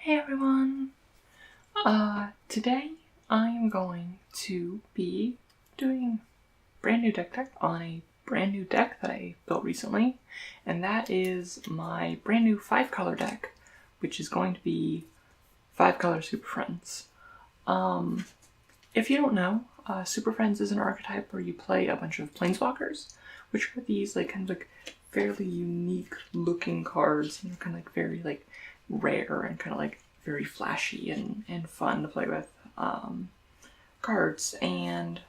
Hey everyone! Today I am going to be doing brand new deck on a brand new deck that I built recently, and that is my brand new 5-color deck, which is going to be 5 Color Superfriends. If you don't know, Superfriends is an archetype where you play a bunch of planeswalkers, which are these kind of fairly unique looking cards, and they're kind of very rare and kind of very flashy and fun to play with cards, and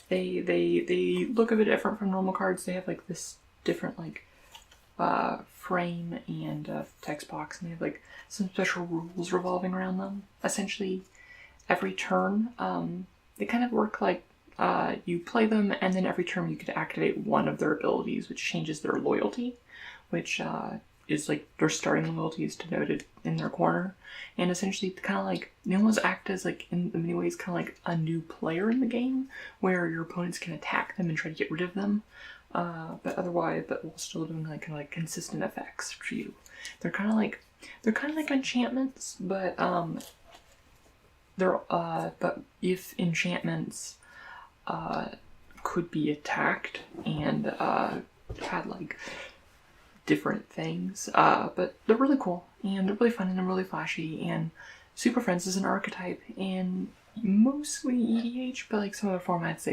they look a bit different from normal cards. They have this different frame and text box, and they have some special rules revolving around them. Essentially, every turn they kind of work you play them, and then every turn you could activate one of their abilities, which changes their loyalty, which is their starting loyalty is denoted in their corner, and essentially kind of they almost act as in many ways kind of a new player in the game, where your opponents can attack them and try to get rid of them, but while still doing kind of consistent effects for you. They're kind of like enchantments, but but if enchantments could be attacked and had different things, but they're really cool and they're really fun and they're really flashy. And Superfriends is an archetype in mostly EDH, but some other formats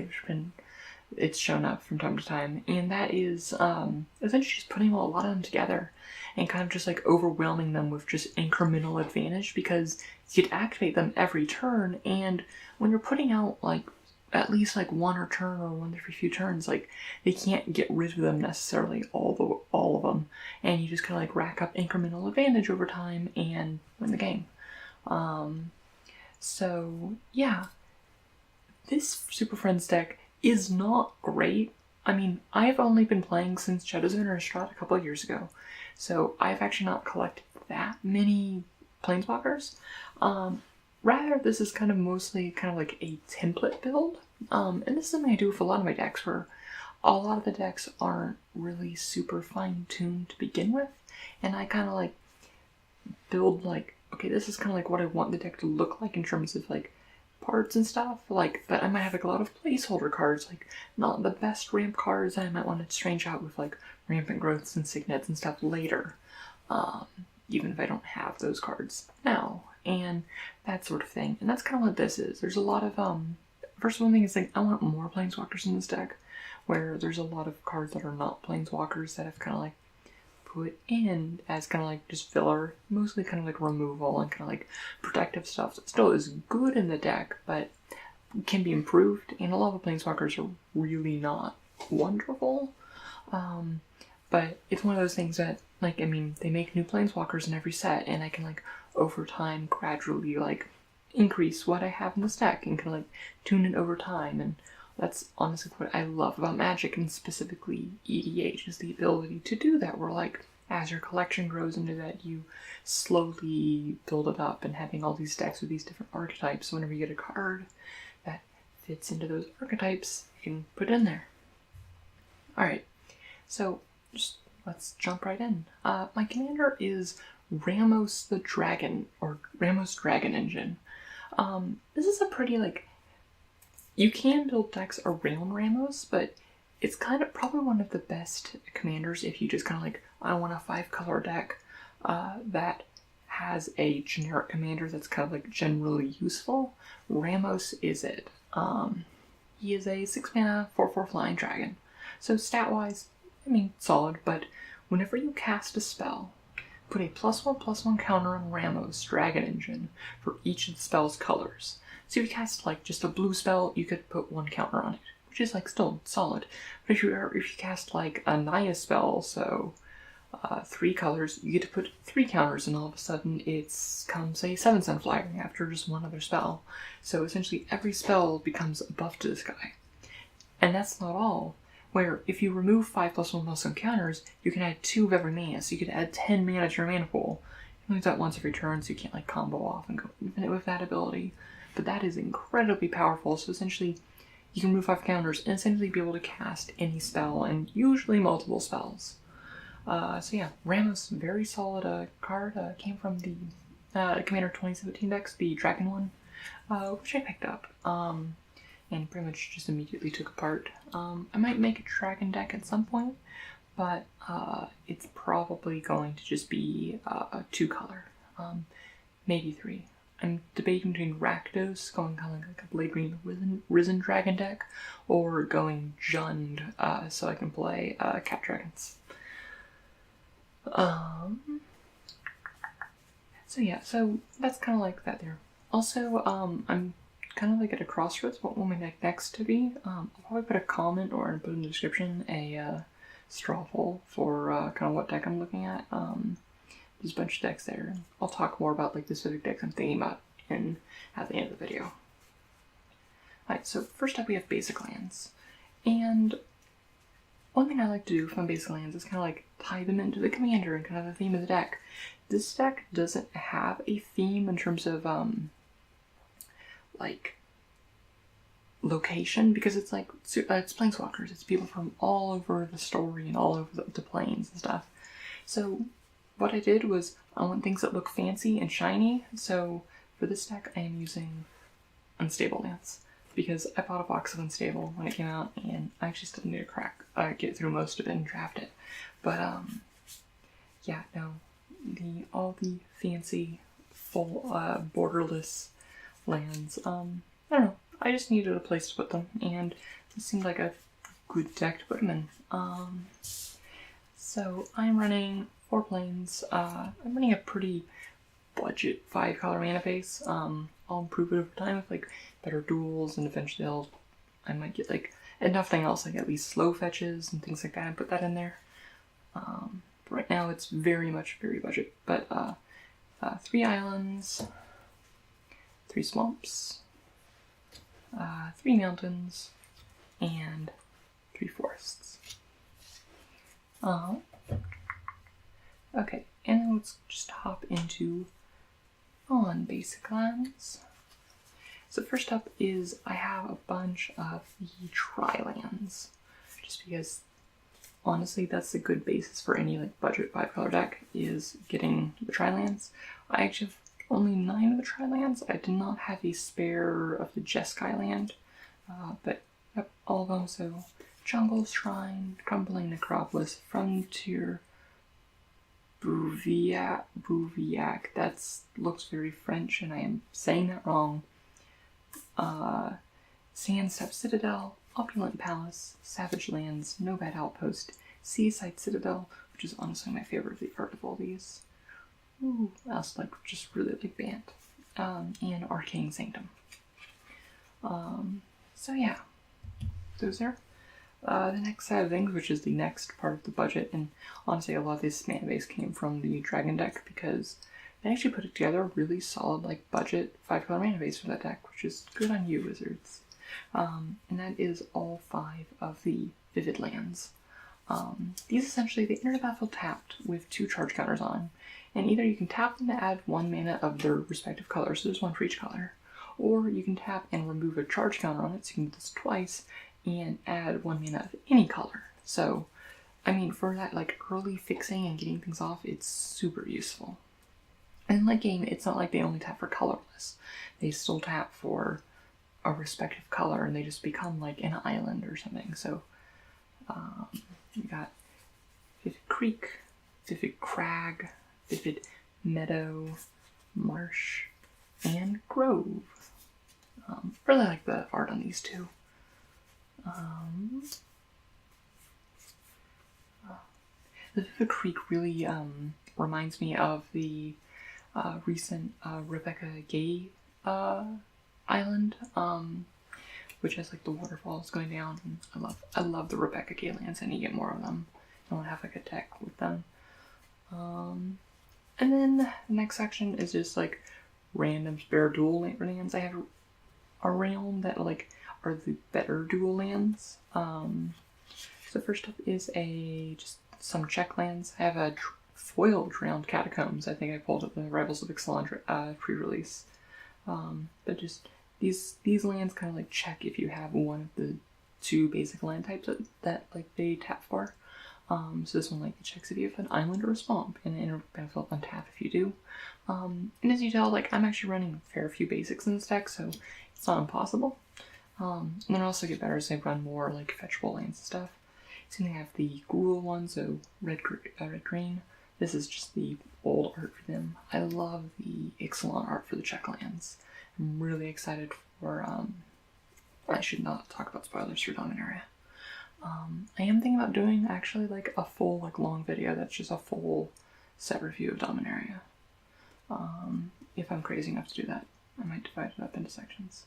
it's shown up from time to time, and that is essentially just putting a lot of them together and kind of just overwhelming them with just incremental advantage, because you could activate them every turn, and when you're putting out at least one or turn or one every few turns, they can't get rid of them necessarily all of them, and you just kind of rack up incremental advantage over time and win the game. So yeah, this Superfriends deck is not great. I mean, I've only been playing since Shadows of Innistrad a couple of years ago, so I've actually not collected that many planeswalkers. Rather, this is kind of mostly a template build, and this is something I do with a lot of my decks, where a lot of the decks aren't really super fine-tuned to begin with, and I kind of build okay, this is kind of what I want the deck to look like in terms of parts and stuff, but I might have a lot of placeholder cards, not the best ramp cards, and I might want to strange out with rampant growths and signets and stuff later, even if I don't have those cards now, and that sort of thing. And that's kind of what this is. There's a lot of first one thing is I want more planeswalkers in this deck, where there's a lot of cards that are not planeswalkers that I've kind of put in as kind of just filler, mostly kind of removal and kind of protective stuff that still is good in the deck, but can be improved. And a lot of the planeswalkers are really not wonderful, but it's one of those things that they make new planeswalkers in every set, and I can over time gradually increase what I have in this deck and kind of tune it over time. And that's honestly what I love about Magic, and specifically EDH, is the ability to do that, where as your collection grows into that, you slowly build it up, and having all these decks with these different archetypes, so whenever you get a card that fits into those archetypes, you can put it in there. Alright, so just let's jump right in. My commander is Ramos the Dragon, or Ramos Dragon Engine. This is a pretty you can build decks around Ramos, but it's kind of probably one of the best commanders if you just kind of I want a 5-color deck that has a generic commander that's kind of generally useful. Ramos is it. He is a 6-mana 4/4 flying dragon. So stat-wise, solid, but whenever you cast a spell, put a +1/+1 counter on Ramos Dragon Engine for each of the spell's colors. So if you cast just a blue spell, you could put 1 counter on it, which is still solid. But if you cast a Naya spell, so 3 colors, you get to put 3 counters, and all of a sudden it comes a 7 flyer after just one other spell. So essentially every spell becomes a buff to this guy. And that's not all. Where if you remove 5+1/+1 counters, you can add 2 of every mana, so you could add 10 mana to your mana pool. You can do that once every turn, so you can't combo off and go infinite with that ability. But that is incredibly powerful, so essentially you can remove 5 counters and essentially be able to cast any spell, and usually multiple spells. So yeah, Ram's very solid card. Came from the Commander 2017 decks, the Dragon one, which I picked up. And pretty much just immediately took apart. I might make a Dragon deck at some point, but it's probably going to just be a 2-color, maybe 3. I'm debating between Rakdos, going kind of like a Blade Green Risen Dragon deck, or going Jund, so I can play Cat Dragons. So yeah, so that's kind of like that there. Also, I'm kind of like at a crossroads what will my deck next to be. I'll probably put a comment or put in the description a straw poll for kind of what deck I'm looking at. There's a bunch of decks there. I'll talk more about like the specific decks I'm thinking about at the end of the video. Alright, so first up we have basic lands. And one thing I like to do with my basic lands is kind of like tie them into the commander and kind of the theme of the deck. This deck doesn't have a theme in terms of like location, because it's like it's planeswalkers. It's people from all over the story and all over the planes and stuff. So what I did was I want things that look fancy and shiny. So for this deck I am using Unstable lands, because I bought a box of Unstable when it came out and I actually still need to get through most of it and draft it. But yeah, no, all the fancy full borderless lands, I don't know, I just needed a place to put them, and this seemed like a good deck to put them in. So I'm running 4 planes. I'm running a pretty budget 5-color mana base. I'll improve it over time with like better duels, and eventually I might get like nothing else, like at least slow fetches and things like that, and put that in there. Right now it's very budget, but 3 islands, 3 swamps, 3 mountains, and 3 forests. Okay, and then let's just hop into on basic lands. So first up is I have a bunch of the tri-lands, just because honestly that's a good basis for any like budget 5-color deck, is getting the tri-lands. I actually have only 9 of the tri-lands. I did not have a spare of the Jeskai land, but yep, all of them. So Jungle Shrine, Crumbling Necropolis, Frontier, Bouviac, that looks very French and I am saying that wrong. Sandstep Citadel, Opulent Palace, Savage Lands, No Bad Outpost, Seaside Citadel, which is honestly my favorite art of all these. Ooh, I also just really like Bant, and Arcane Sanctum. So yeah, those are the next side of things, which is the next part of the budget. And honestly, a lot of this mana base came from the Dragon deck, because they actually put together a really solid like budget 5-color mana base for that deck, which is good on you, Wizards. And that is all 5 of the Vivid lands. These essentially, they enter the battlefield tapped with 2 charge counters on, and either you can tap them to add 1 mana of their respective colors, so there's 1 for each color, or you can tap and remove a charge counter on it, so you can do this twice, and add 1 mana of any color. So, I mean, for that like early fixing and getting things off, it's super useful. And in late game, it's not like they only tap for colorless. They still tap for a respective color, and they just become like an island or something. So, we got Vivid Creek, Vivid Crag, Vivid Meadow, Marsh, and Grove. Really like the art on these two. The Vivid Creek really reminds me of the recent Rebecca Gay island, which has like the waterfalls going down. And I love the Rebecca Gay lands. I need to get more of them. I want to have like a deck with them. And then the next section is just like random spare dual lands. I have a realm that like are the better dual lands. So first up is just some Czech lands. I have a foiled Drowned Catacombs. I think I pulled up the Rivals of Ixalan pre-release. But just these lands kind of like check if you have one of the 2 basic land types that like they tap for. So this one like checks if you have an island or a swamp, and enter battlefield untap if you do. And as you tell, like I'm actually running a fair few basics in this deck, so it's not impossible. And then I also get better as I run more like fetchable lands and stuff. So they have the Gruul one, so red green. This is just the old art for them. I love the Ixalan art for the Czech Lands. I'm really excited for. I should not talk about spoilers for Dominaria. I am thinking about doing actually like a full like long video that's just a full set review of Dominaria. If I'm crazy enough to do that, I might divide it up into sections.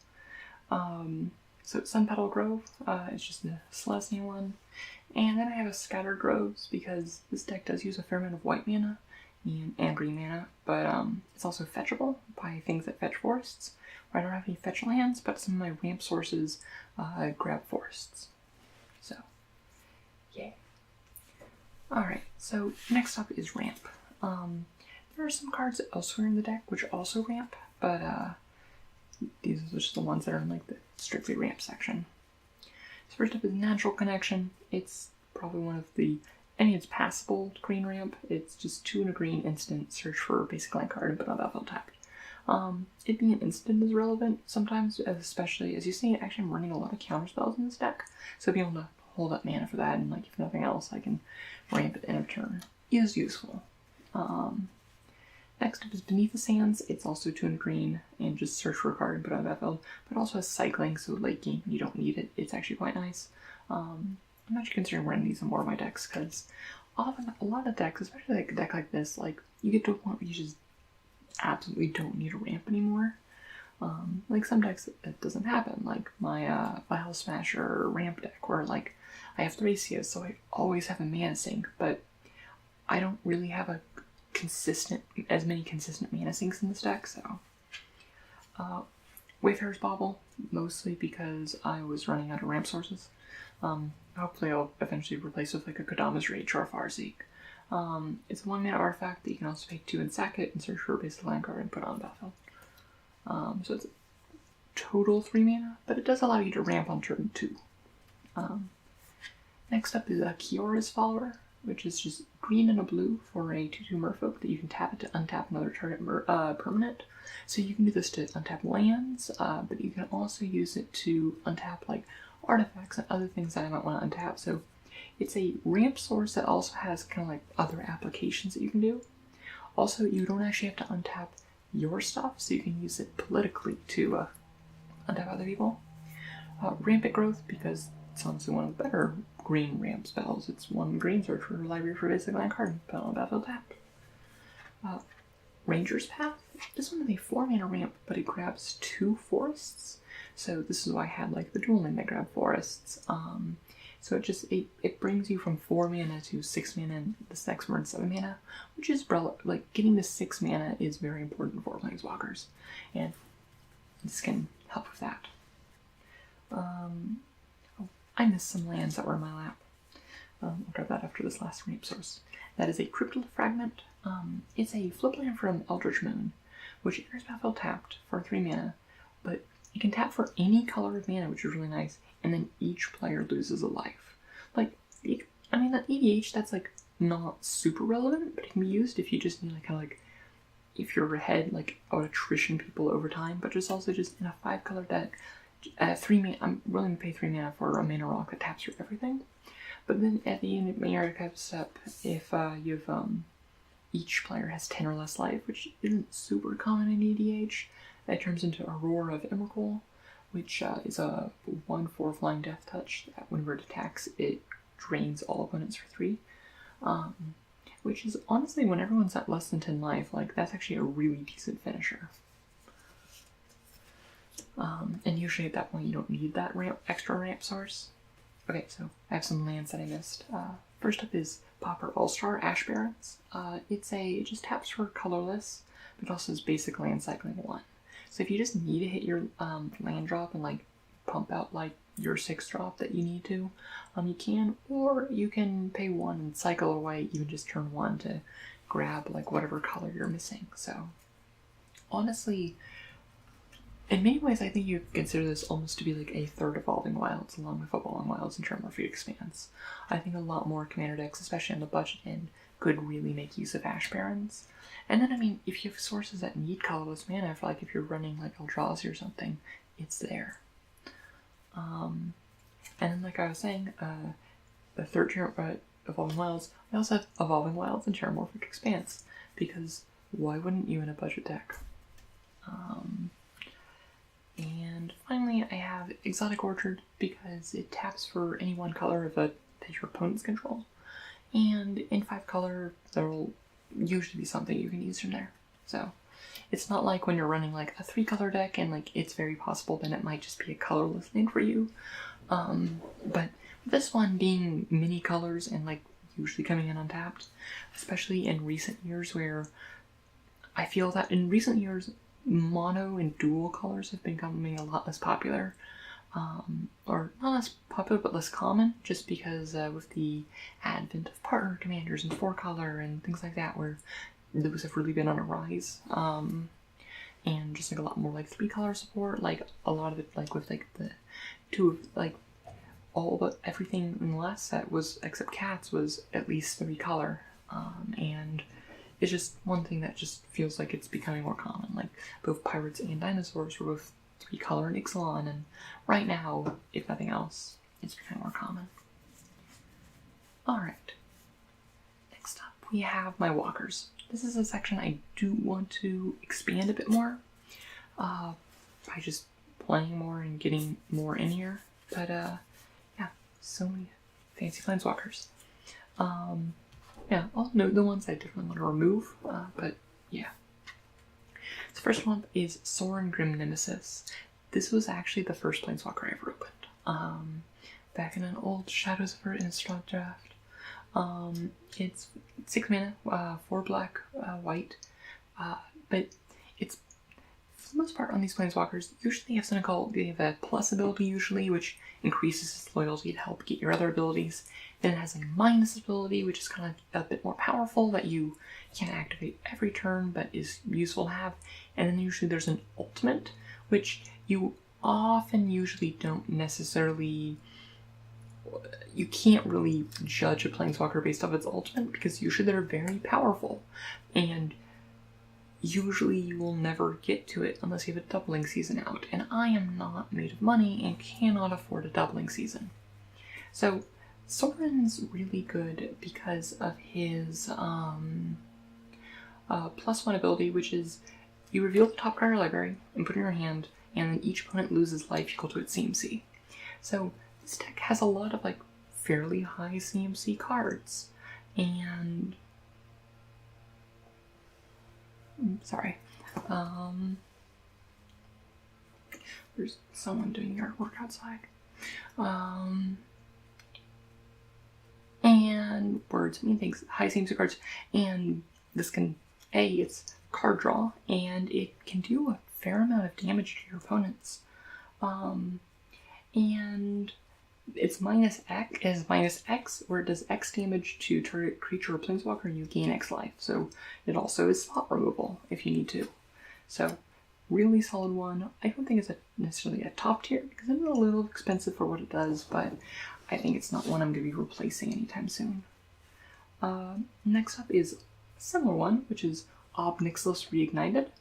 So Sun Petal Grove, it's just the Celestia one. And then I have a Scattered Groves because this deck does use a fair amount of white mana and green mana, but it's also fetchable by things that fetch forests. Where I don't have any fetch lands, but some of my ramp sources grab forests. So, yay. Alright, so next up is ramp. There are some cards elsewhere in the deck which also ramp, but these are just the ones that are in like the strictly ramp section. So first up is Natural Connection. It's probably one of the, it's passable green ramp. It's just 2 and a green instant, search for a basic land card and put on battlefield tapped. It being an instant is relevant sometimes, especially as you see, actually I'm running a lot of counter spells in this deck. So being able to hold up mana for that, and like if nothing else, I can ramp it in a turn is useful. Next up is Beneath the Sands. It's also 2 and a green, and just search for a card and put it on battlefield, but also has cycling, so late game you don't need it. It's actually quite nice. I'm actually considering running these in more of my decks, because often a lot of decks, especially like a deck like this, like you get to a point where you just absolutely don't need a ramp anymore. Like some decks it doesn't happen, like my Vile Smasher ramp deck, where like I have Thracias, so I always have a mana sink, but I don't really have as many consistent mana sinks in this deck. So Wayfarer's Bauble, mostly because I was running out of ramp sources. Hopefully I'll eventually replace with like a Kodama's Rage or a Farseek. It's a 1 mana artifact that you can also pay 2 and sack it and search for a basic land card and put on the battlefield. So it's a total 3 mana, but it does allow you to ramp on turn 2. Next up is Kiora's Follower, which is just green and a blue for a 2/2 merfolk that you can tap it to untap another target permanent. So you can do this to untap lands, but you can also use it to untap like artifacts and other things that I might want to untap. So it's a ramp source that also has kind of like other applications that you can do. Also, you don't actually have to untap your stuff, so you can use it politically to untap other people. Rampant Growth, because it's honestly one of the better green ramp spells. It's 1 green search for a library for basic land card and put on battlefield tapped. Ranger's Path. This one is a 4 mana ramp, but it grabs 2 forests. So this is why I had like the dual lane that grab forests. So it brings you from 4 mana to 6 mana, and this next one 7 mana, which is like getting to 6 mana is very important for planeswalkers, and this can help with that. I missed some lands that were in my lap. I'll grab that after this last ramp source. That is a Cryptal Fragment. It's a flip land from Eldritch Moon, which enters battlefield tapped for 3 mana, but it can tap for any color of mana, which is really nice, and then each player loses a life. Like, I mean, that EDH, that's like not super relevant, but it can be used if you just need like kind of like, if you're ahead, like out attrition people over time, but just also just in a 5-color deck. 3 mana, I'm willing to pay 3 mana for a mana rock that taps for everything. But then at the end of my archive step, if you have each player has 10 or less life, which isn't super common in EDH, that turns into Aurora of Emrakul, which is a 1/4 flying death touch that whenever it attacks, it drains all opponents for 3. Which is honestly, when everyone's at less than 10 life, like that's actually a really decent finisher. And usually at that point you don't need that extra ramp source. Okay, so I have some lands that I missed. First up is Pauper All-Star Ash Barrens. It just taps for colorless, but also is basic land cycling 1. So if you just need to hit your land drop and like pump out like your 6 drop that you need to, you can, or you can pay 1 and cycle away even just turn 1 to grab like whatever color you're missing. So honestly, in many ways, I think you consider this almost to be like a third Evolving Wilds, along with Evolving Wilds and Terramorphic Expanse. I think a lot more commander decks, especially on the budget end, could really make use of Ash Barrens. And then, I mean, if you have sources that need colorless mana, for like if you're running like Eldrazi or something, it's there. And then, like I was saying, the third Evolving Wilds, I also have Evolving Wilds and Terramorphic Expanse, because why wouldn't you in a budget deck? And finally, I have Exotic Orchard, because it taps for any one color that your opponents control. And in 5 color, there will usually be something you can use from there. So it's not like when you're running like a 3 color deck and like it's very possible then it might just be a colorless lane for you. But this one being many colors and like usually coming in untapped, especially in recent years where I feel that in recent years mono and dual colors have been becoming a lot less popular. Or not less popular, but less common, just because with the advent of partner commanders and 4-color and things like that, where those have really been on a rise. And just like a lot more like 3-color support, like a lot of it, like with like the 2 of like all but everything in the last set was except cats was at least 3-color, and it's just one thing that just feels like it's becoming more common. Like both pirates and dinosaurs were both 3-color and Ixalan, and right now, if nothing else, it's becoming more common. Alright. Next up, we have my walkers. This is a section I do want to expand a bit more, by just playing more and getting more in here. But, yeah, so many fancy planeswalkers. Yeah, I'll note the ones I definitely want to remove, but yeah. The first one is Sorin Grim Nemesis. This was actually the first planeswalker I ever opened. Back in an old Shadows of Earth Innistrad draft. It's 6 mana, 4 black, white, but it's, for the most part on these planeswalkers, usually have something called, they have a plus ability usually, which increases its loyalty to help get your other abilities. Then it has a minus ability, which is kind of a bit more powerful, that you can't activate every turn, but is useful to have. And then usually there's an ultimate, which you often usually don't necessarily, you can't really judge a planeswalker based off its ultimate, because usually they're very powerful. And usually you will never get to it unless you have a doubling season out. And I am not made of money and cannot afford a doubling season. So Sorin's really good because of his +1 ability, which is you reveal the top card of your library and put it in your hand, and each opponent loses life equal to its CMC. So this deck has a lot of like fairly high CMC cards, and sorry, there's someone doing yard work outside. And words mean things, high CMC cards, and this can, it's card draw, and it can do a fair amount of damage to your opponents. And it's -X, where it does X damage to target creature or planeswalker, and you gain X life. So it also is slot removal if you need to. So really solid one. I don't think it's necessarily a top tier, because it's a little expensive for what it does, but I think it's not one I'm going to be replacing anytime soon. Next up is a similar one, which is Ob Nixilis Reignited,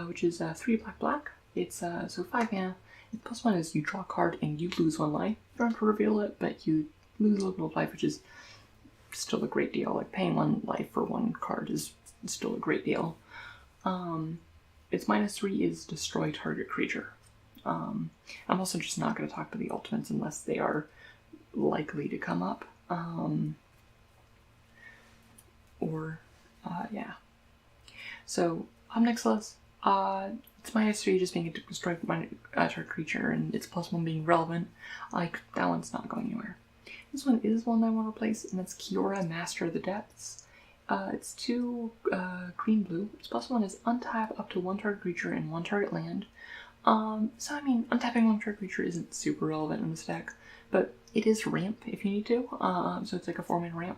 which is 3 black. It's so 5 mana. +1 is you draw a card and you lose 1 life. You don't have to reveal it, but you lose a little bit of life, which is still a great deal. Like paying 1 life for 1 card is still a great deal. Its -3 is destroy target creature. I'm also just not going to talk about the ultimates unless they are likely to come up. Yeah. So, Ob Nixilis, it's -3 just being a destroy target creature, and its +1 being relevant. Like, that one's not going anywhere. This one is one I want to replace, and that's Kiora, Master of the Depths. It's 2 green-blue. Its +1 is untap up to 1 target creature and 1 target land. So I mean, untapping 1 target creature isn't super relevant in this deck, but it is ramp if you need to. So it's like a 4-mana ramp.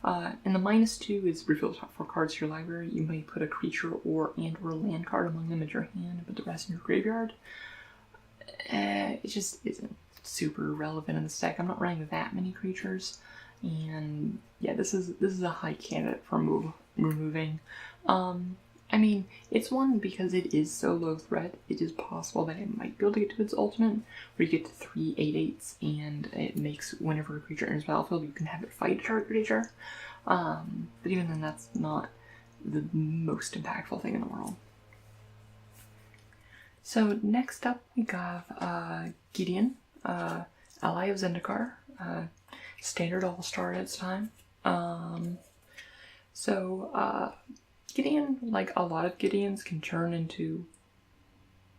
And the -2 is reveal the top 4 cards of your library. You may put a creature or land card among them in your hand and put the rest in your graveyard. It just isn't super relevant in this deck. I'm not running that many creatures, and yeah, this is a high candidate for removing. I mean, it's one because it is so low threat, it is possible that it might be able to get to its ultimate, where you get to 3 8/8s, and it makes whenever a creature enters the battlefield, you can have it fight a target creature. But even then, that's not the most impactful thing in the world. So next up, we have Gideon, ally of Zendikar, standard all-star at its time. Gideon, like a lot of Gideons, can turn into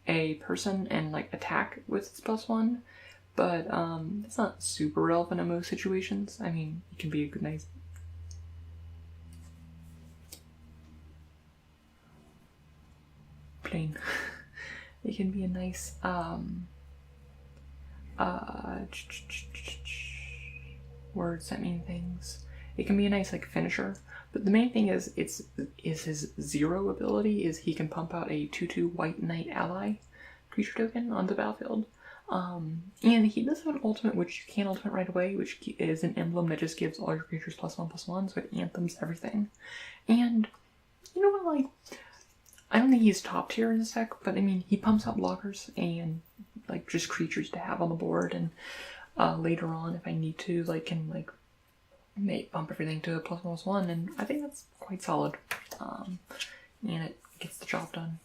a person and like attack with its +1, but it's not super relevant in most situations. I mean, it can be a good nice. Plain. It can be a nice words that mean things. It can be a nice like finisher. But the main thing is his 0 ability is he can pump out a 2/2 white knight ally creature token on the battlefield. And he does have an ultimate which you can't ultimate right away, which is an emblem that just gives all your creatures +1/+1, so it anthems everything. And you know what, like, I don't think he's top tier in this deck, but I mean, he pumps out blockers and like just creatures to have on the board, and later on if I need to, like, can like bump everything to a +1/+1, and I think that's quite solid. And it gets the job done.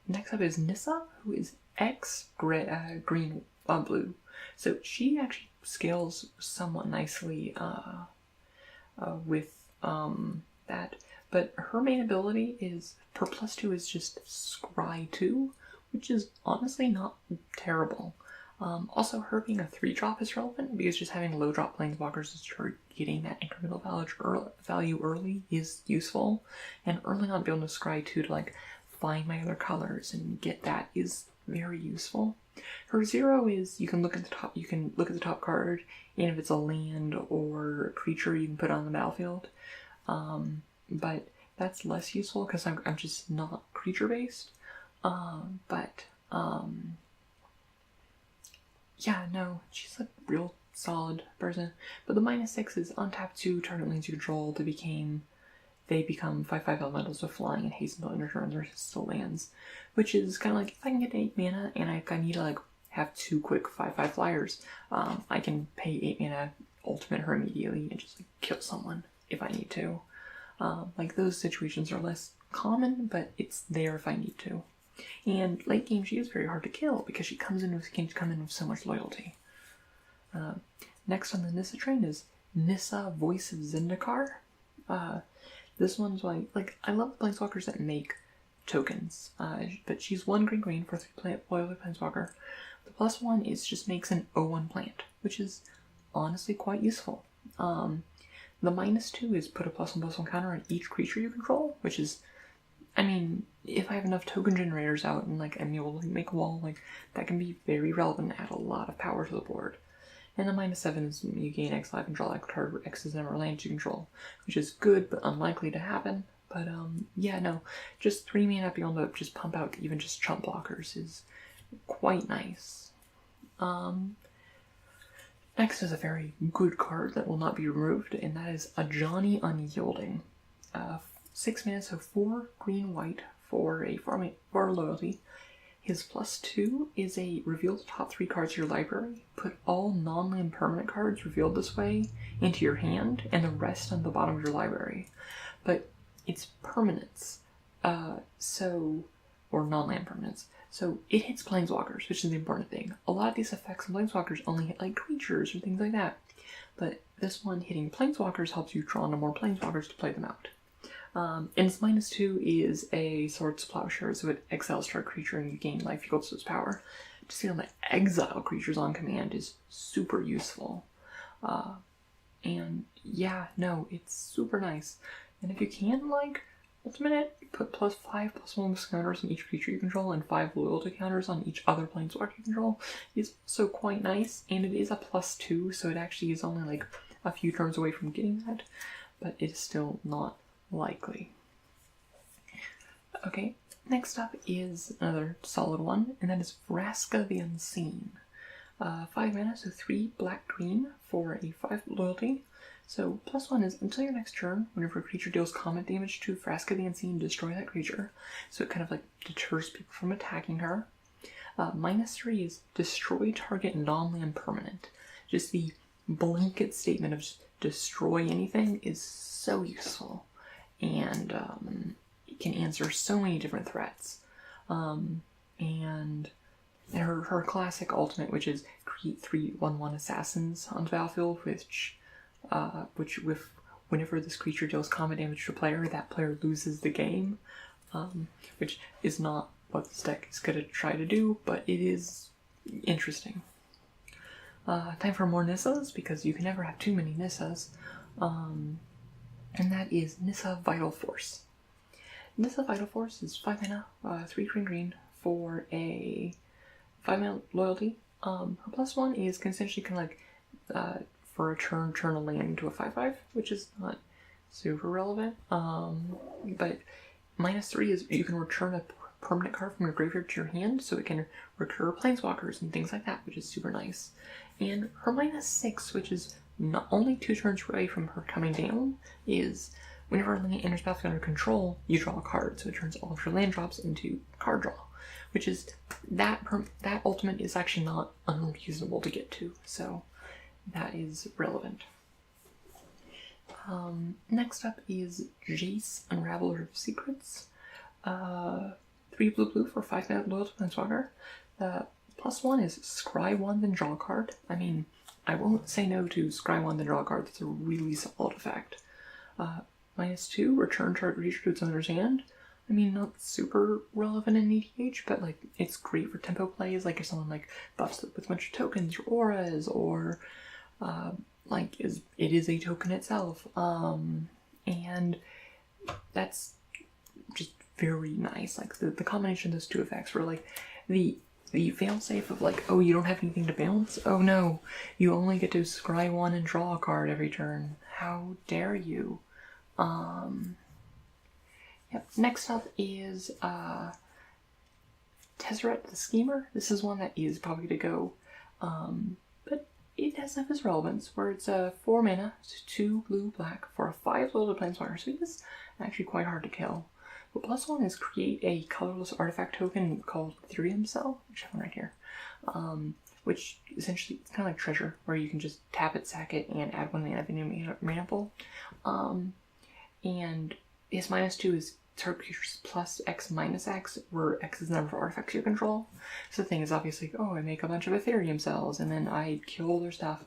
Next up is Nissa, who is X green blue. So she actually scales somewhat nicely with that. But her main ability is, her +2 is just Scry 2, which is honestly not terrible. Also, her being a 3-drop is relevant, because just having low-drop planeswalkers as you're getting that incremental value early is useful. And early on, being able to Scry 2 to like find my other colors and get that is very useful. Her 0 is you can look at the top card, and if it's a land or a creature, you can put it on the battlefield. But that's less useful because I'm just not creature based. Yeah, no, she's a real solid person. But the -6 is untap 2 target lands you control they become 5/5 elementals with flying and haste until end turn their still lands, which is kind of like if I can get 8 mana and if I need to like have 2 quick 5/5 flyers, I can pay 8 mana, ultimate her immediately, and just like kill someone if I need to. Like those situations are less common, but it's there if I need to. And late game, she is very hard to kill because she can come in with so much loyalty. Next on the Nissa train is Nissa, Voice of Zendikar. This one's like I love planeswalkers that make tokens, but she's 1 green for 3 loyalty planeswalker. The +1 is just makes an 0/1 plant, which is honestly quite useful. The -2 is put a +1/+1 counter on each creature you control, which is, I mean, if I have enough token generators out and like I'm able to make a wall, like that can be very relevant and add a lot of power to the board. And the -7 is you gain X life and draw X card where X is the number of lands you control, which is good but unlikely to happen. But yeah, no, just 3 mana being able to just pump out even just chump blockers is quite nice. Next is a very good card that will not be removed, and that is Ajani Unyielding. 6 mana, so 4 green-white for loyalty. His +2 is a reveal the top 3 cards of your library. Put all non-land permanent cards revealed this way into your hand, and the rest on the bottom of your library. But it's permanents, or non-land permanents. So it hits planeswalkers, which is the important thing. A lot of these effects on planeswalkers only hit like creatures or things like that. But this one hitting planeswalkers helps you draw into more planeswalkers to play them out. And its -2 is a Swords Plowshare, so it exiles target creature and you gain life equal to its power. Just being able to exile creatures on command is super useful. And yeah, no, it's super nice. And if you can, like, ultimate it, put +5/+1 counters on each creature you control and 5 loyalty counters on each other planeswalker you control. It's also quite nice, and it is a +2, so it actually is only like a few turns away from getting that, but it's still not likely. Okay, next up is another solid one, and that is Vraska the Unseen. 5 mana, so 3 black-green for a 5 loyalty. So +1 is until your next turn, whenever a creature deals combat damage to Vraska the Unseen, destroy that creature. So it kind of like deters people from attacking her. -3 is destroy target non-land permanent. Just the blanket statement of just destroy anything is so useful, and it can answer so many different threats. And her classic ultimate, which is create 3 1/1 assassins on the battlefield, which whenever this creature deals combat damage to a player, that player loses the game, which is not what this deck is going to try to do, but it is interesting. Time for more Nissas, because you can never have too many Nissas, and that is Nissa Vital Force. Nissa Vital Force is 5 mana, 3 green for a 5 mana loyalty. Her +1 is essentially kind of like for a turn a land into a 5/5, which is not super relevant. But -3 is you can return a permanent card from your graveyard to your hand, so it can recur planeswalkers and things like that, which is super nice. And her -6, which is not only 2 turns away from her coming down, is whenever a land enters battlefield under control, you draw a card, so it turns all of your land drops into card draw, which is that ultimate is actually not unreasonable to get to, so that is relevant. Next up is Jace, Unraveler of Secrets. 3 blue for 5 mana loyalty planeswalker. +1 is scry 1, then draw a card. I mean, I won't say no to scry 1, then draw a card. That's a really solid effect. -2, return target creature to its owner's hand. I mean, not super relevant in EDH, but like it's great for tempo plays. Like if someone like buffs it with a bunch of tokens or auras, or it is a token itself, and that's just very nice. Like the combination of those two effects, where like the failsafe of like, oh, you don't have anything to bounce. Oh no, you only get to scry 1 and draw a card every turn. How dare you? Yep. Next up is Deseret the Schemer. This is one that is probably to go, but it has its relevance, where it's 4 mana, so 2 blue black for a 5 loyalty planeswalker, so it is actually quite hard to kill. But +1 is create a colorless artifact token called Ethereum Cell, which I have right here, which essentially it's kind of like treasure, where you can just tap it, sack it, and add 1 mana of any mana pool. And his -2 is target creatures plus X minus X, where X is the number of artifacts you control. So the thing is obviously, oh, I make a bunch of Ethereum cells and then I kill all their stuff.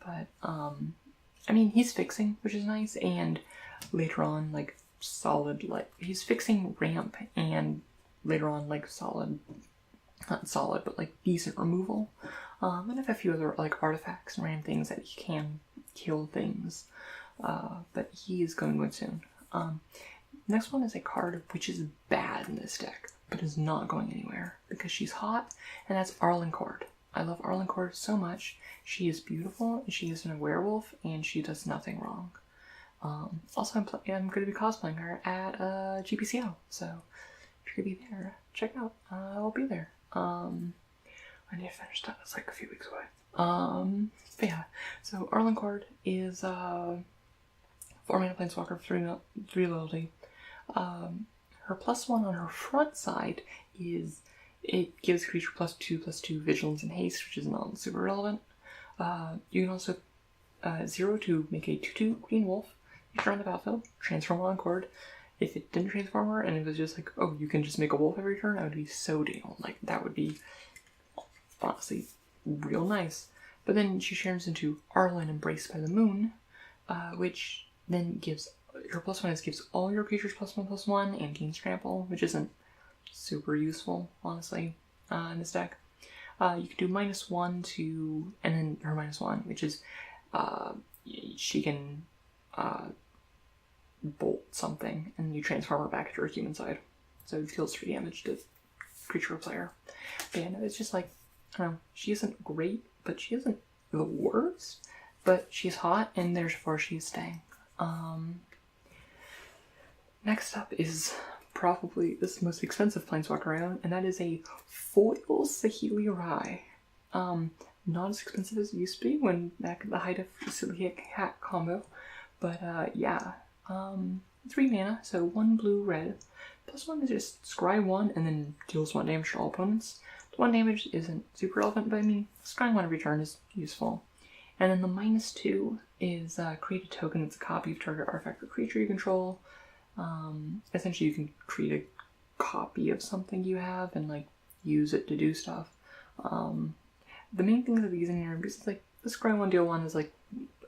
But, I mean, he's fixing, which is nice, and later on, like, solid, like, he's fixing ramp, and later on, like, solid, not solid, but, like, decent removal. And I have a few other, like, artifacts and random things that he can kill things. But he is going good soon. Next one is a card which is bad in this deck, but is not going anywhere, because she's hot, and that's Arlencord. I love Arlencord so much. She is beautiful, and she isn't a werewolf, and she does nothing wrong. Also, I'm going to be cosplaying her at GPCL, so if you're going to be there, check it out. I'll be there. I need to finish that. It's like a few weeks away. But yeah, so Arlencord is 4 mana planeswalker, 3 loyalty. Her +1 on her front side is it gives creature +2/+2 vigilance and haste, which is not super relevant. You can also 0 to make a 2/2 green wolf. You turn on the battlefield, transform Arlencord. If it didn't transform her and it was just like, oh, you can just make a wolf every turn, I would be so down. Like, that would be honestly real nice. But then she turns into Arlen, Embraced by the Moon, which then gives her +1 is gives all your creatures +1/+1 and gains trample, which isn't super useful, honestly, in this deck. You can do -1 to, and then her -1, which is she can bolt something, and you transform her back to her human side, so it deals 3 damage to creature or player. But yeah, no, it's just like, I don't know, she isn't great, but she isn't the worst. but she's hot, and therefore she's staying. Next up is probably this most expensive planeswalker I own, and that is a foil Saheeli Rai. Not as expensive as it used to be when back at the height of Saheeli Cat combo, but yeah. 3 mana, so 1 blue, red. +1 is just scry 1 and then deals 1 damage to all opponents. The 1 damage isn't super relevant, but I mean, scrying 1 every turn is useful. And then the -2 is create a token that's a copy of target artifact or creature you control. Essentially, you can create a copy of something you have and like use it to do stuff. The main things that these in here, because like the scry 1 deal 1 is like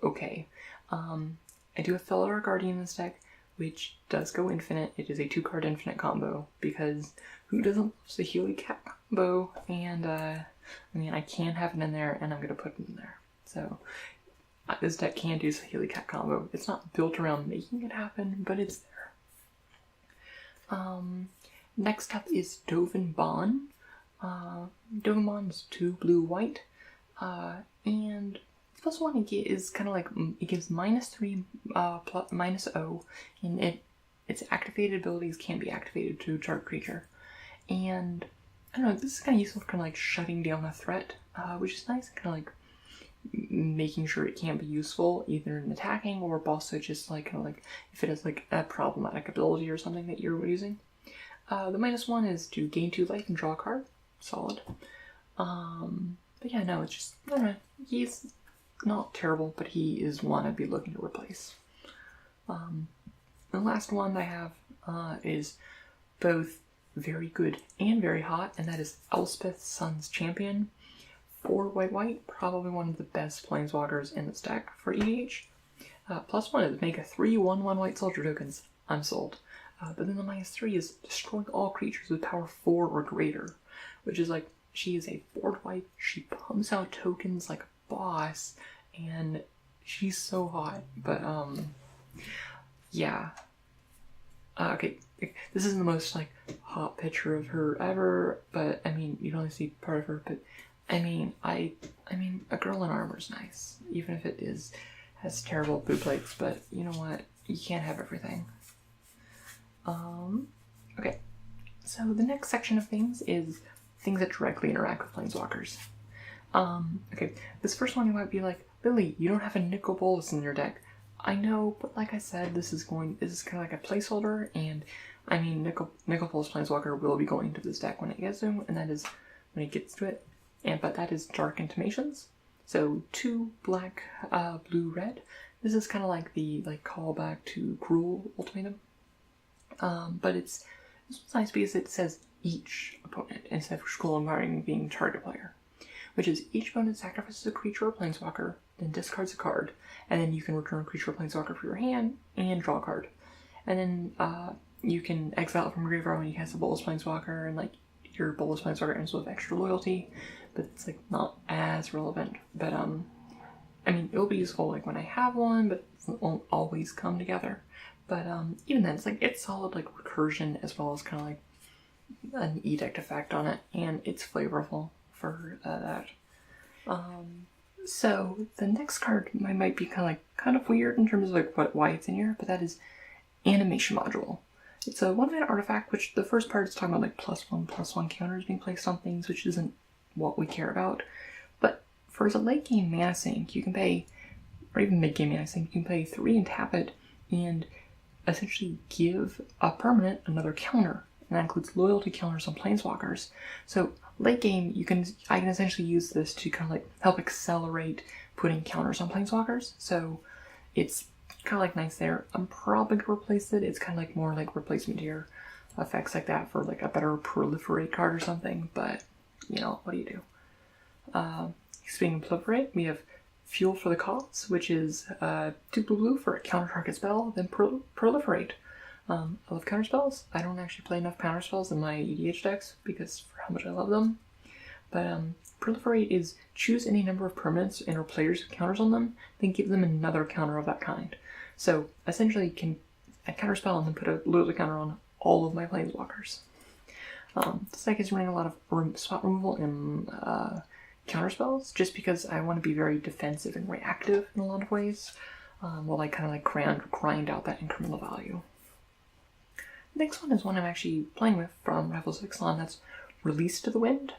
okay. I do have Felidar Guardian in this deck, which does go infinite. It is a 2-card infinite combo, because who doesn't love Saheeli Cat combo? And I mean, I can have it in there, and I'm going to put it in there. So this deck can do Saheeli Cat combo. It's not built around making it happen, but it's there. Next up is Dovin Bond. Dovin Bond is 2 blue, white, and +1 is kind of like, it gives -3, -0, and its activated abilities can be activated to target creature. And I don't know, this is kind of useful for kind of like shutting down a threat, which is nice, kind of like making sure it can be useful either in attacking or also just like kind of like if it has like a problematic ability or something that you're using. The -1 is to gain 2 life and draw a card. Solid. But yeah, no, it's just, I don't know, he's not terrible, but he is one I'd be looking to replace. The last one I have is both very good and very hot, and that is Elspeth Sun's Champion. 4 white, probably one of the best planeswalkers in this deck for EDH. +1 is make a 3/1/1 white soldier tokens. I'm sold. But then the -3 is destroy all creatures with power 4 or greater, which is like, she is a 4 white, she pumps out tokens like a boss, and she's so hot. But yeah. Okay, this isn't the most like hot picture of her ever, but I mean, you can only see part of her, but I mean, I mean, a girl in armor is nice, even if it has terrible boot plates, but you know what? You can't have everything. Okay, so the next section of things is things that directly interact with planeswalkers. Okay, this first one you might be like, Lily, you don't have a Nicol Bolas in your deck. I know, but like I said, this is kind of like a placeholder, and I mean, Nicol Bolas Planeswalker will be going into this deck when it gets to him, and that is when it gets to it. But that is Dark Intimations. So 2 black, blue, red. This is kind of like the callback to Cruel Ultimatum. But this one's nice because it says each opponent instead of Cruel Environment being target player, which is each opponent sacrifices a creature or planeswalker, then discards a card, and then you can return a creature or planeswalker for your hand and draw a card. And then you can exile it from graveyard when you cast a Bolas Planeswalker, and like your Bolas Planeswalker ends with extra loyalty, but it's like not as relevant. But I mean, it'll be useful like when I have one, but it won't always come together. But even then, it's solid like recursion as well as kind of like an edict effect on it, and it's flavorful for that. So the next card might be kind of weird in terms of like why it's in here, but that is Animation Module. It's a 1-mana artifact, which the first part is talking about like +1/+1 counters being placed on things, which isn't what we care about. But for as a late game mana sink, you can pay, or even mid game mana sink, you can pay 3 and tap it, and essentially give a permanent another counter. And that includes loyalty counters on planeswalkers. So late game, I can essentially use this to kind of like help accelerate putting counters on planeswalkers. So it's kind of like nice there. I'm probably gonna replace it. It's kind of like more like replacement tier effects like that for like a better proliferate card or something. But you know, what do you do? Speaking of proliferate, we have Fuel for the Cause, which is 2 blue for a counter target spell, then proliferate. I love counter spells. I don't actually play enough counter spells in my EDH decks because for how much I love them. But proliferate is choose any number of permanents and or players with counters on them, then give them another counter of that kind. So essentially, you can counter spell and then put a loyalty counter on all of my planeswalkers. This deck is running a lot of spot removal and counterspells, just because I want to be very defensive and reactive in a lot of ways, while I kind of like grind out that incremental value. The next one is one I'm actually playing with from Rivals of Ixalan. That's Release to the Wind.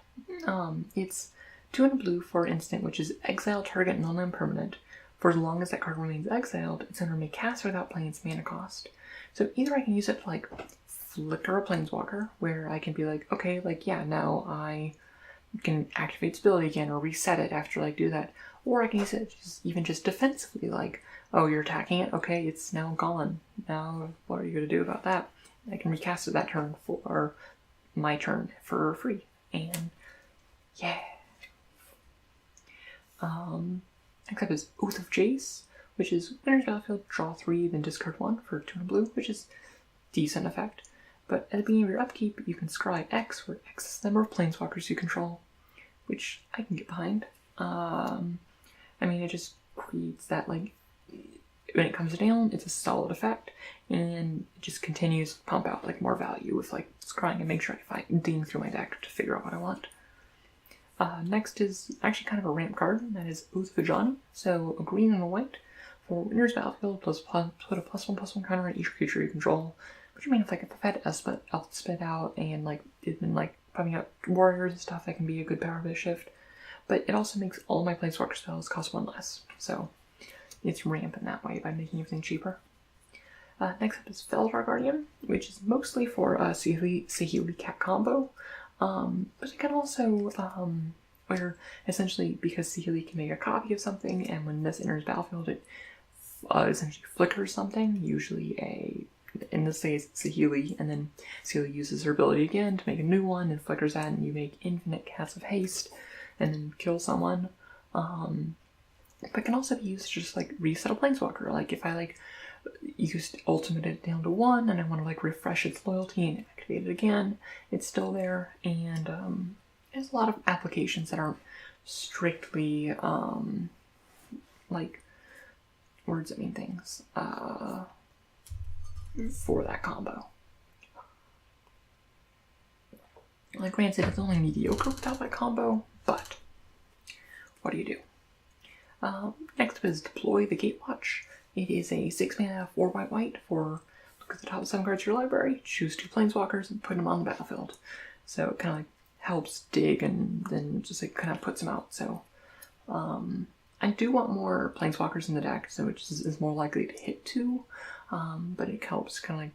It's 2 and a blue for instant, which is exile target non-land permanent. For as long as that card remains exiled, its owner may cast without paying its mana cost. So either I can use it to like flicker a planeswalker, where I can be like, okay, like yeah, now I can activate its ability again or reset it after like do that. Or I can use it even just defensively, like, oh, you're attacking it, okay, it's now gone. Now what are you going to do about that? I can recast it that turn for my turn for free. And yeah. Next up is Oath of Jace, which is Winner's Battlefield, draw 3, then discard 1 for 2 and blue, which is decent effect. But at the beginning of your upkeep, you can scry X, where X is the number of planeswalkers you control, which I can get behind. I mean, it just creates that, like, when it comes down, it's a solid effect, and it just continues to pump out, like, more value with, like, scrying and make sure I ding through my deck to figure out what I want. Next is actually kind of a ramp card, and that is Oath of Ajani. So a green and a white for Winner's Battlefield, put a +1/+1 counter on each creature you control. Which I mean, if I've had Elf spit out and like it's been like pumping out warriors and stuff, that can be a good power base shift. But it also makes all of my planeswalker spells cost 1 less. So it's ramp in that way by making everything cheaper. Next up is Felidar Guardian, which is mostly for Saheeli Cat combo. But it can also, where essentially because Saheeli can make a copy of something, and when this enters battlefield, it essentially flickers something, usually in this case it's Saheeli, and then Saheeli uses her ability again to make a new one and flickers that, and you make infinite casts of haste and then kill someone. But it can also be used to just like reset a planeswalker. Like if I like used ultimate it down to 1 and I want to like refresh its loyalty and activate it again, it's still there. And there's a lot of applications that aren't strictly like words that mean things for that combo. Like granted, it's only mediocre without that combo, but what do you do? Next up is Deploy the Gatewatch. It is a 6 mana 4 white for look at the top 7 cards of your library, choose 2 planeswalkers and put them on the battlefield. So it kind of like helps dig and then just like kind of puts them out. So I do want more planeswalkers in the deck, so which is more likely to hit 2, but it helps kind of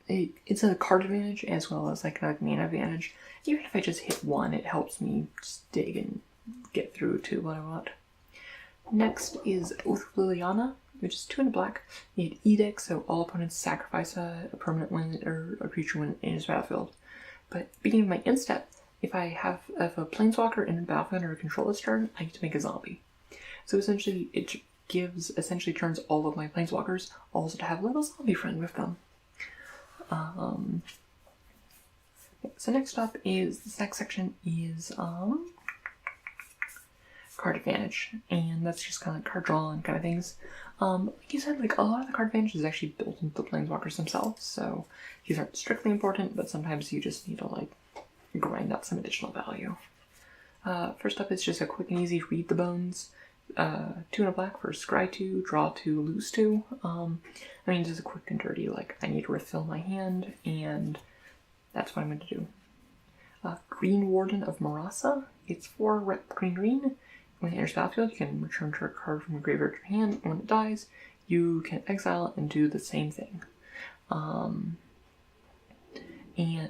like it's a card advantage as well as like a mana advantage. Even if I just hit 1, it helps me just dig and get through to what I want. Next is Oath of Liliana, which is 2 and a black. You need Edict, so all opponents sacrifice a permanent when or a creature when in his battlefield. But beginning of my end step, if I have a planeswalker in the battlefield or a control this turn, I get to make a zombie. So essentially, it turns all of my planeswalkers also to have a little zombie friend with them. So next up is, this next section is card advantage, and that's just kind of like card draw and kind of things. Like you said, like a lot of the card advantage is actually built into the planeswalkers themselves, so these aren't strictly important, but sometimes you just need to like grind out some additional value. First up is just a quick and easy Read the Bones. 2 and a black for scry 2, draw 2, lose 2. I mean, just a quick and dirty, like I need to refill my hand, and that's what I'm going to do. Green Warden of Marasa. It's 4 rep green. When it enters battlefield, you can return to a card from your graveyard to your hand, and when it dies, you can exile it and do the same thing. And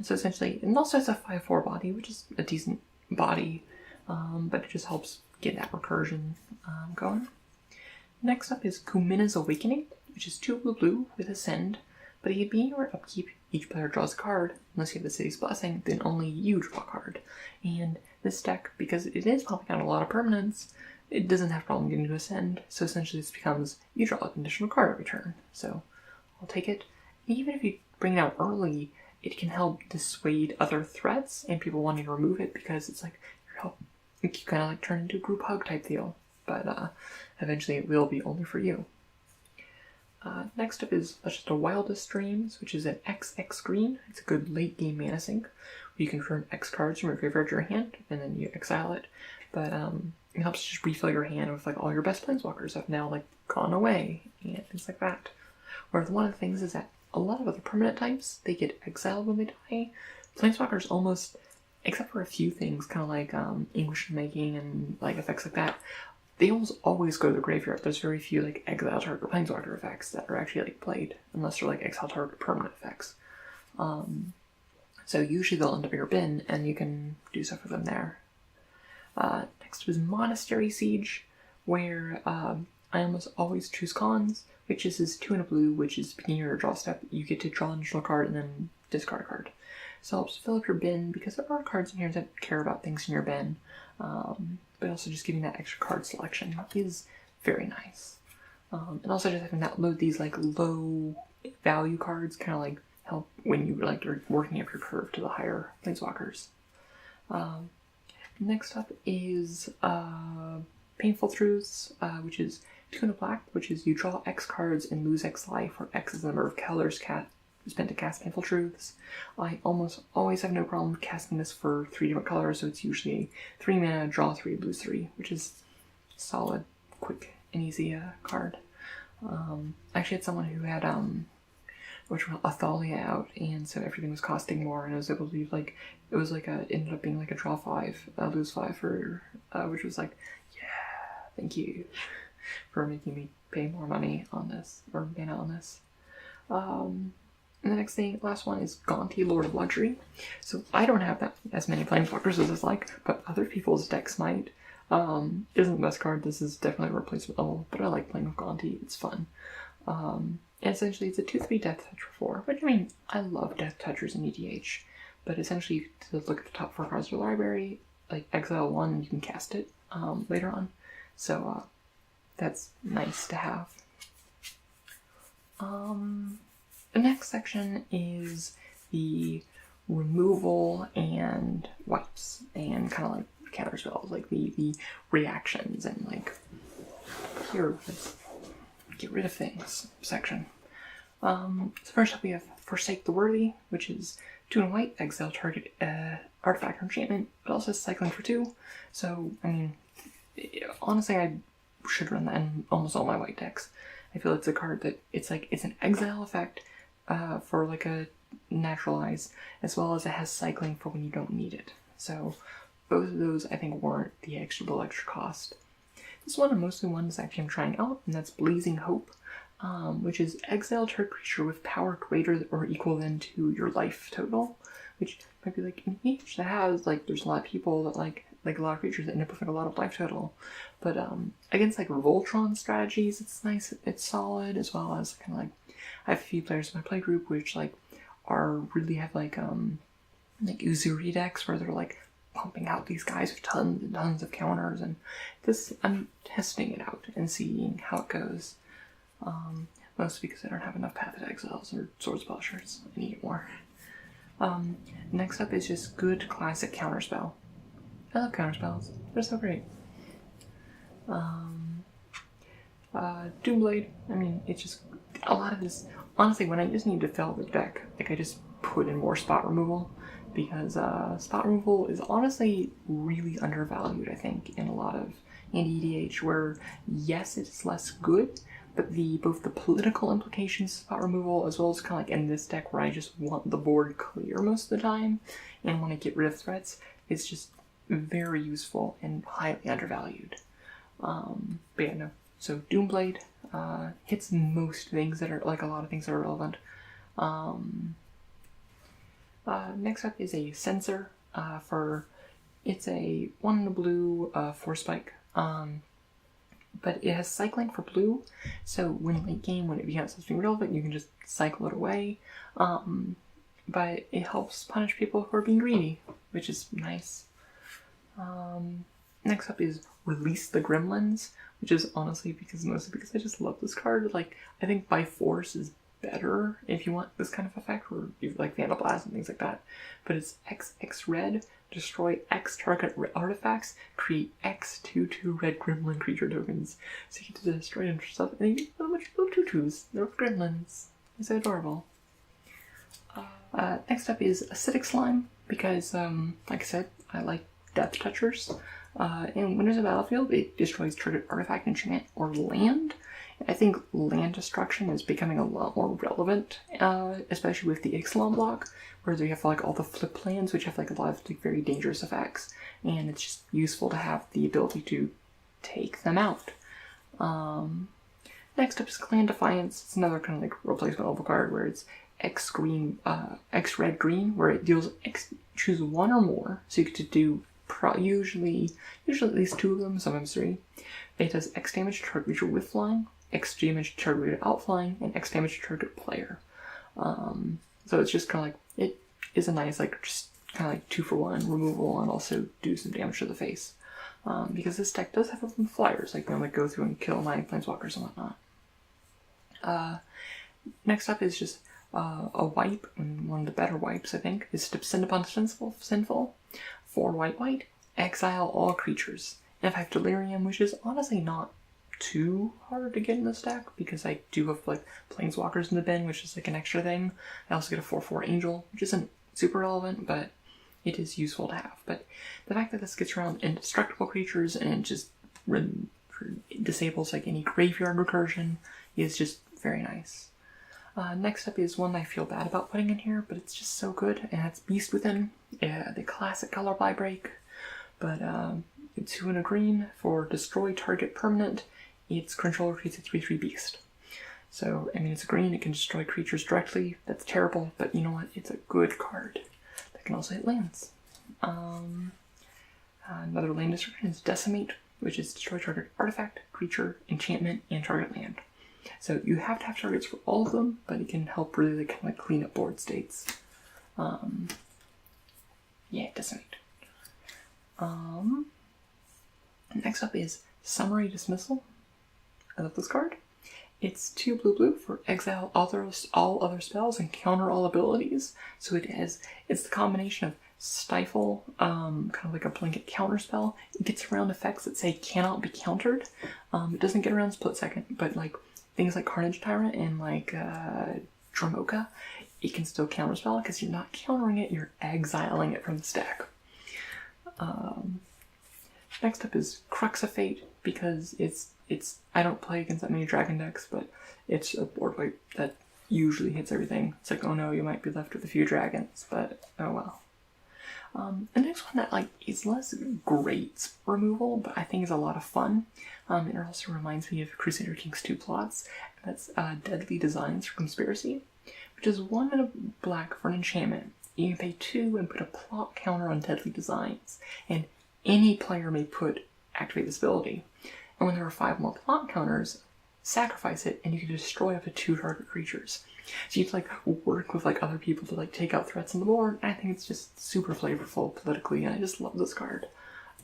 so essentially, it also has a 5/4 body, which is a decent body, but it just helps get that recursion going. Next up is Kumina's Awakening, which is 2 blue with Ascend, but at the beginning of your upkeep, each player draws a card. Unless you have the City's Blessing, then only you draw a card. And this deck, because it is pumping out a lot of permanents, it doesn't have a problem getting to Ascend, so essentially this becomes, you draw a conditional card every turn. So I'll take it. Even if you bring it out early, it can help dissuade other threats and people wanting to remove it, because it's like, you kind of like turn into a group hug type deal. But eventually it will be only for you. Next up is just a Wildest Dreams, which is an XX green. It's a good late game mana sink, where you can return X cards from your graveyard to your hand, and then you exile it. But it helps just refill your hand with like all your best planeswalkers have now like gone away and things like that. Whereas one of the things is that a lot of other permanent types, they get exiled when they die. Planeswalkers almost, except for a few things, kind of like English making and like effects like that, they almost always go to the graveyard. There's very few like exile target planeswalker effects that are actually like played, unless they're like exile target permanent effects. So usually they'll end up in your bin, and you can do stuff with them there. Next was Monastery Siege, where I almost always choose cons, which is this 2 and a blue, which is beginning your draw step. You get to draw an additional card and then discard a card. So it helps fill up your bin, because there are cards in here that care about things in your bin. But also just giving that extra card selection is very nice. And also just having that load these like low value cards kind of like help when you like are working up your curve to the higher planeswalkers. Next up is Painful Truths, which is 2 and a black, which is you draw X cards and lose X life, where X is the number of colors spent to cast Painful Truths. I almost always have no problem casting this for 3 different colors, so it's usually 3 mana, draw 3, lose 3, which is solid, quick, and easy card. I actually had someone who had Athalia out, and so everything was costing more, and I was able to be like, it was like ended up being like a draw 5, lose 5 for, which was like, yeah, thank you for making me pay more money on this, or mana on this. And the next thing, last one, is Gaunty, Lord of Luxury. So I don't have that as many planeswalkers as I like, but other people's decks might. Isn't the best card. This is definitely a replacement level, but I like playing with Gaunty. It's fun. And essentially, it's a 2/3 Death Touch for 4. Which, I mean, I love Death Touchers in EDH, but essentially, to look at the top 4 cards of your library, like exile 1, you can cast it later on. So that's nice to have. The next section is the removal and wipes, and kind of like counter spells, like the reactions, and like here, let's get rid of things section. So first up we have Forsake the Worthy, which is 2 and white, exile target artifact or enchantment, but also cycling for 2. So, I mean, honestly, I should run that in almost all my white decks. I feel it's a card that it's an exile effect for like a naturalize, as well as it has cycling for when you don't need it. So both of those I think warrant the extra cost. This one and mostly one is actually I'm trying out, and that's Blazing Hope, which is exile target creature with power greater or equal than to your life total, which might be like in each that has like there's a lot of people that like a lot of creatures that end up with like, a lot of life total. But against like Voltron strategies, it's nice, it's solid, as well as kind of like I have a few players in my play group which like really have like Uzuri decks where they're like pumping out these guys with tons and tons of counters, and this I'm testing it out and seeing how it goes. Mostly because I don't have enough Path of Exiles or Swords Polishers. I need more. Next up is just good classic counterspell. I love counterspells. They're so great. Doomblade. I mean, it's just a lot of this. Honestly, when I just need to fill the deck, like I just put in more spot removal, because spot removal is honestly really undervalued, I think, in a lot of EDH, where yes, it's less good, but both the political implications of spot removal, as well as kind of like in this deck where I just want the board clear most of the time and want to get rid of threats, it's just very useful and highly undervalued. But yeah, no. So Doomblade hits most things that are like a lot of things that are relevant. Next up is a Censor it's a 1 in a blue 4 spike. But it has cycling for blue, so when late game, when it becomes something relevant, you can just cycle it away. But it helps punish people who are being greedy, which is nice. Next up is Release the Gremlins, which is honestly mostly because I just love this card. Like, I think By Force is better if you want this kind of effect, or you like Vandal Blast and things like that. But it's X red, destroy X target artifacts, create X 2/2 red gremlin creature tokens. So you get to destroy and stuff, and you get a bunch of little 2/2s. They're gremlins. It's so adorable. Next up is Acidic Slime, because, like I said, I like Death Touchers. And when there's a battlefield, it destroys target artifact, enchantment, or land. I think land destruction is becoming a lot more relevant, especially with the Ixalan block, where you have like all the flip lands, which have like a lot of like very dangerous effects, and it's just useful to have the ability to take them out. Next up is Clan Defiance. It's another kind of like replacement level card where it's X green, X red green, where it deals choose one or more, so you get to do usually at least 2 of them, sometimes 3. It does X damage to target creature with flying, X damage to target without flying, and X damage to target player. So it's just kind of like, it is a nice, like, just kind of like 2-for-1 removal and also do some damage to the face. Because this deck does have some flyers, like, like go through and kill 9 planeswalkers and whatnot. Next up is just a wipe, and one of the better wipes, I think, is Descend upon Sinful. 4 white, exile all creatures. And if I have Delirium, which is honestly not too hard to get in this deck, because I do have like Planeswalkers in the bin, which is like an extra thing. I also get a 4/4 Angel, which isn't super relevant, but it is useful to have. But the fact that this gets around indestructible creatures and it just disables like any graveyard recursion is just very nice. Next up is one I feel bad about putting in here, but it's just so good, and that's Beast Within, the classic color buy break. But 2 and a green for destroy target permanent. Its controller creates a 3/3 beast. So, I mean, it's a green, it can destroy creatures directly. That's terrible, but you know what? It's a good card that can also hit lands. Another land description is Decimate, which is destroy target artifact, creature, enchantment, and target land. So you have to have targets for all of them, but it can help really kind of like clean up board states. Yeah, Decimate. Next up is Summary Dismissal. I love this card. It's 2 blue for exile all other spells and counter all abilities. So it's the combination of Stifle, kind of like a blanket counter spell. It gets around effects that say cannot be countered. It doesn't get around Split Second, but like things like Carnage Tyrant and like Dramoka, it can still counterspell because you're not countering it, you're exiling it from the stack. Next up is Crux of Fate, because it's I don't play against that many dragon decks, but it's a board wipe that usually hits everything. It's like, oh no, you might be left with a few dragons, but oh well. The next one that like is less great removal, but I think is a lot of fun. It also reminds me of Crusader Kings 2 plots. That's Deadly Designs for Conspiracy, which is 1 and a black for an enchantment. You can pay 2 and put a plot counter on Deadly Designs, and any player may activate this ability. And when there are 5 more plot counters, sacrifice it, and you can destroy up to 2 target creatures. So you have to like work with like other people to like take out threats on the board. I think it's just super flavorful politically, and I just love this card.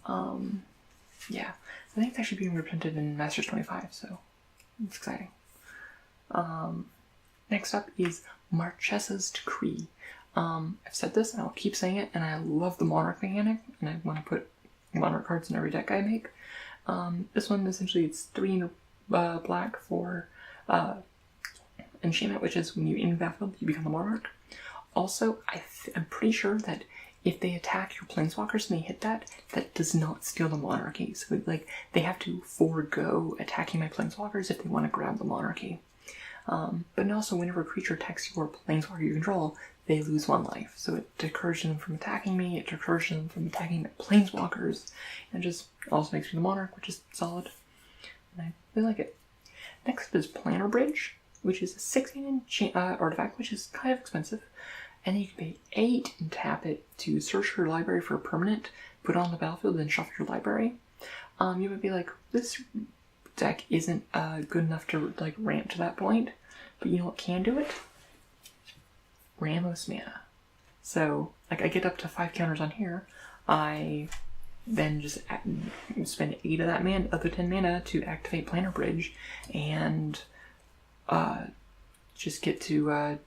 Yeah, I think it's actually being reprinted in Masters 25, so it's exciting. Next up is Marchesa's Decree. I've said this and I'll keep saying it, and I love the Monarch mechanic, and I want to put Monarch cards in every deck I make. This one essentially it's 3 in black for enchantment, which is when you in battlefield, you become the Monarch. Also, I'm pretty sure that if they attack your planeswalkers and they hit that does not steal the monarchy. So like they have to forego attacking my planeswalkers if they want to grab the monarchy. But also whenever a creature attacks your planeswalker you control, they lose 1 life. So it discourages them from attacking me, it discourages them from attacking my planeswalkers, and just also makes me the Monarch, which is solid. And I really like it. Next up is Planner Bridge, which is a 16 artifact, which is kind of expensive. And then you can pay 8 and tap it to search your library for a permanent, put it on the battlefield, then shuffle your library. You would be like, this deck isn't good enough to like ramp to that point, but you know what can do it? Ramos mana. So like I get up to 5 counters on here, I then just spend 8 of that other 10 mana to activate Planner Bridge, and just get to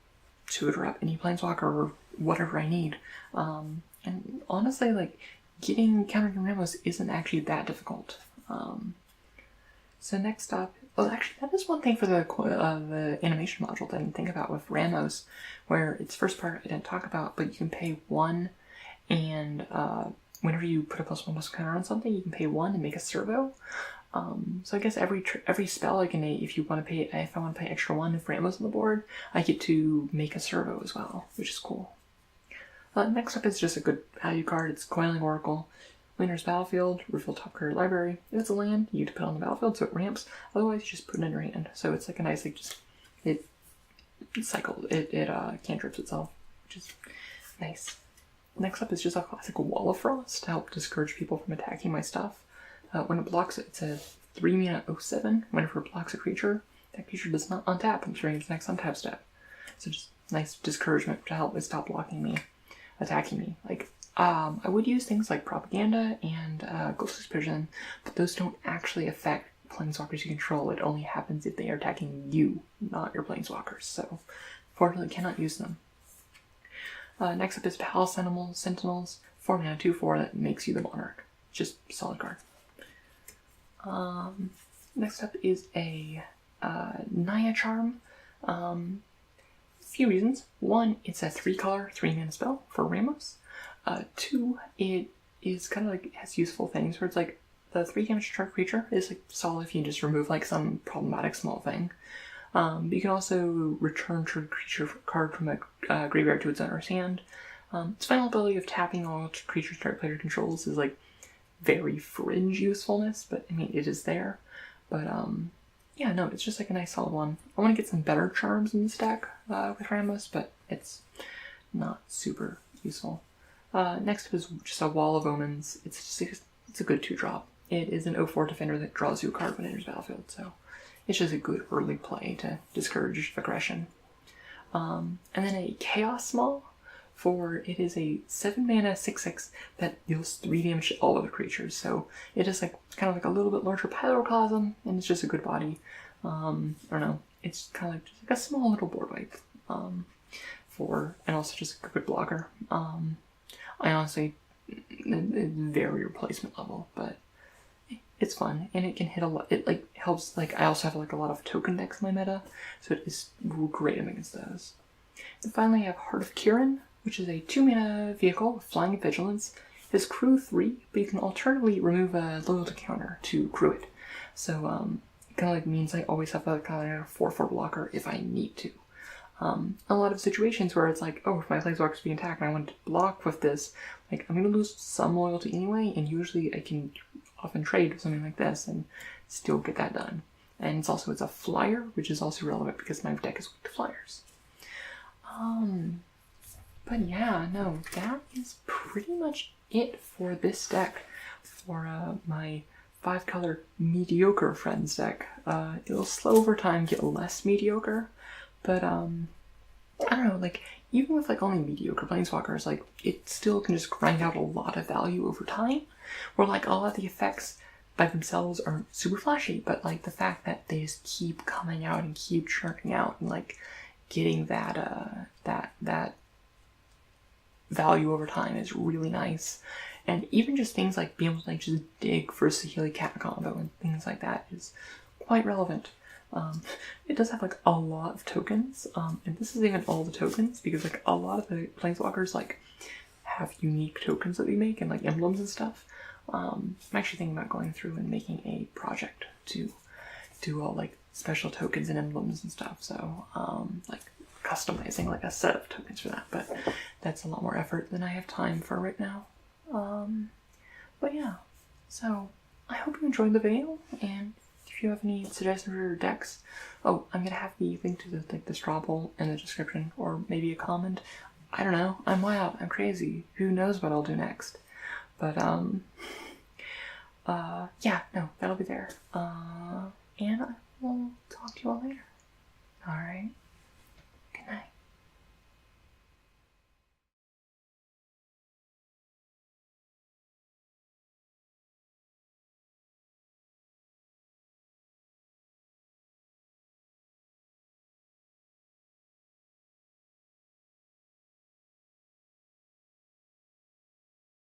drop any planeswalker or whatever I need. And honestly, like getting countering Ramos isn't actually that difficult. So next up, well, actually, that is one thing for the animation module that I didn't think about with Ramos, where its first part I didn't talk about, but you can pay 1 and whenever you put a +1/+1 counter on something, you can pay 1 and make a servo. So I guess every spell I can, if I want to pay extra 1 if Rambo's on the board, I get to make a servo as well, which is cool. Next up is just a good value card. It's Coiling Oracle. Winner's Battlefield, reveal top card of the library. If it's a land, you get to put it on the battlefield so it ramps. Otherwise, you just put it in your hand. So it's like a nice, like, just, it cycles, it cantrips itself, which is nice. Next up is just a classic Wall of Frost to help discourage people from attacking my stuff. When it blocks it, it's a 3-mana 0/7. Whenever it blocks a creature, that creature does not untap during its next untap step. So just nice discouragement to help it stop attacking me. Like, I would use things like Propaganda and Ghostly Suspicion, but those don't actually affect planeswalkers you control. It only happens if they are attacking you, not your planeswalkers. So, fortunately, cannot use them. Next up is Palace Sentinels, 4-mana 2/4 that makes you the Monarch. Just solid card. Next up is a Naya Charm. A few reasons. 1, it's a 3-color, 3-mana spell for Ramos. 2, it is kind of like, it has useful things where it's like the 3 damage charge creature is like solid if you just remove like some problematic small thing. But you can also return to a creature card from a graveyard to its owner's hand. Its final ability of tapping all creatures target player controls is like very fringe usefulness, but I mean it is there. But yeah, no, it's just like a nice solid one. I want to get some better charms in this deck with Ramos, but it's not super useful. Next up is just a Wall of Omens. It's a good 2-drop. It is an 0/4 defender that draws you a card when it enters the battlefield, so it's just a good early play to discourage aggression. And then a Chaos Small, it is a 7-mana 6/6 that deals 3 damage to all other creatures. So it is like kind of like a little bit larger Pyroclasm, and it's just a good body. I don't know. It's kind of like just like a small little board wipe. And also just a good blocker. I honestly, it's very replacement level, but it's fun, and it can hit a lot. It like helps, like I also have like a lot of token decks in my meta, so it is great against those. And finally I have Heart of Kirin, which is a 2-mana vehicle with Flying and Vigilance. It has crew 3, but you can alternatively remove a loyalty counter to crew it. So it kind of like means I always have a kind of 4/4 blocker if I need to. A lot of situations where it's like, oh, if my planeswalker is being attacked and I want to block with this, like I'm going to lose some loyalty anyway, and usually I can often trade with something like this and still get that done. And it's a flyer, which is also relevant because my deck is weak to flyers. But yeah, no, that is pretty much it for this deck, for my 5-color mediocre Friends deck. It'll slow over time, get less mediocre, but I don't know, like, even with like only mediocre planeswalkers, like, it still can just grind out a lot of value over time, where like a lot of the effects by themselves aren't super flashy, but like the fact that they just keep coming out and keep churning out and like getting that value over time is really nice. And even just things like being able to like just dig for a Saheeli Cat combo and things like that is quite relevant. It does have like a lot of tokens, and this is even all the tokens, because like a lot of the planeswalkers like have unique tokens that we make and like emblems and stuff. I'm actually thinking about going through and making a project to do all like special tokens and emblems and stuff, so like customizing like a set of tokens for that, but that's a lot more effort than I have time for right now. But yeah, so I hope you enjoyed the video, and if you have any suggestions for your decks, I'm gonna have the link to the straw poll in the description, or maybe a comment. I don't know, I'm wild, I'm crazy, who knows what I'll do next. But yeah, no, that'll be there. And I will talk to you all later. Alright.